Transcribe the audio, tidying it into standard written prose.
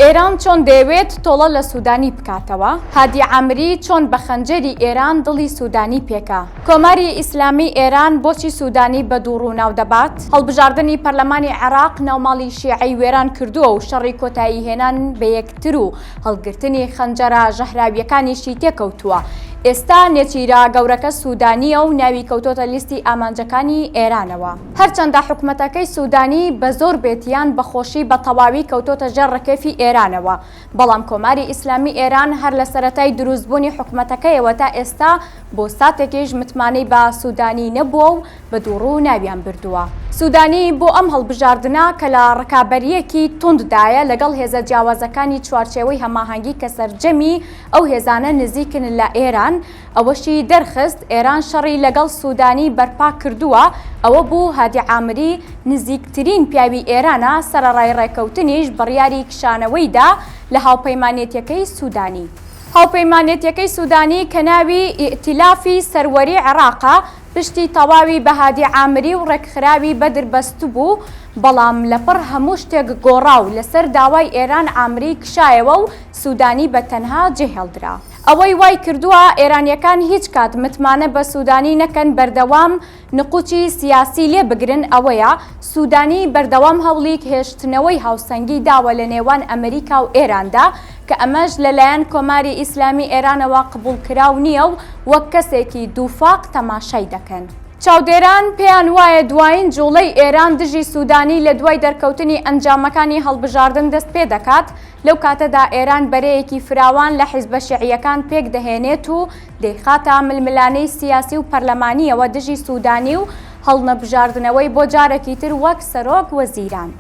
ئێران چۆن دەیەوێت تۆڵە لە سوودانی بکاتەوە؟ هادی عامری چۆن بە خەنجەری ئێران دڵی سوودانی پێکا؟ کۆماری ئیسلامی ئێران بۆچی سوودانی بە دووڕووناو دەبات؟ هەڵبژاردننی پەرلەمانی عێراق ناوماڵی شیعەی وێران کردووە و شەڕی کۆتایی هێنان بە یەکتر و هەڵگرتنی خەنجەرە ژەهراویەکانیشی تێکەوتووە. ئێستا نێچیرە گەورەکە سوودانیە و ناوی کەوتۆتە لیستی ئامانجەکانی ئێرانەوە. هەرچەندە حکومەتەکەی سوودانی بە زۆر بێتیان بەخۆشی بە تەواوی کەوتۆتە ژێر ڕکێفی ئێرانەوە، بەڵام کۆماری ئیسلامی ئێران هەر لە سەرەتای دروستبوونی حکومەتەکەیەوە تا ئێستا بۆ ساتێکیش متمانەی بە سوودانی نەبووە و بە دووڕوو ناویان بردووە. سوودانی بۆ ئەم هەڵبژاردنە کە لە ڕکابەریەکی تونددایە لەگەڵ هێزە جیاوازەکانی چوارچێوەی هەماهەنگی کە سەرجەمی ئەو هێزانە نزیکن لە ئێران، ئەوەشی دەرخست ئێران شەڕی لەگەڵ سوودانی بەرپا کردووە. ئەوە بوو هادی عامری نزیکترین پیاوی ئێرانە سەرەڕای ڕێکەوتنیش بڕیاری کشانەوەیدا لە هاوپەیمانێتیەکەی سوودانی. هاوپەیمانێتیەکەی سوودانی کە ناوی ئیئتیلافی سەروەری عێراقە پشتی تەواوی بە هادی عامری و ڕێکخراوی بەدربەست بوو، بەڵام لەپڕ هەموو شتێک گۆڕاو لەسەر داوای ئێران عامری کشایەوە و سوودانی بە تەنها جێهێڵدرا. ئەوەی وای کردووە ئێرانیەکان هیچ کات متمانە بە سوودانی نەکەن بەردەوام نقوچی سیاسی لێ بگرن. ئەوەیە سوودانی بەردەوام هەوڵی هێشتنەوەی هاوسەنگی داوە لە نێوان ئەمریکا و ئێراندا کە ئەمەش لەلایەن کۆماری ئیسلامی ئێرانەوە قبولکراو نییە و وەک کەسێکی دووفاق تەماشای دەکەن. چاودێران پێیان وایە دوایین جوڵەی ئێران دژی سوودانی لە دوای دەرکەوتنی ئەنجامەکانی هەڵبژاردن دەست پێ دەکات. لەو کاتەدا ئێران بەرەیەکی فراوان لە حیزبە شیعیەکان پێک دەهێنێت و دەیخاتە ململانەی سیاسی و پەرلەمانیەوە دژی سوودانی و هەڵنەبژاردنەوەی بۆ جارێکی تر وەک سەرۆک وەزیران.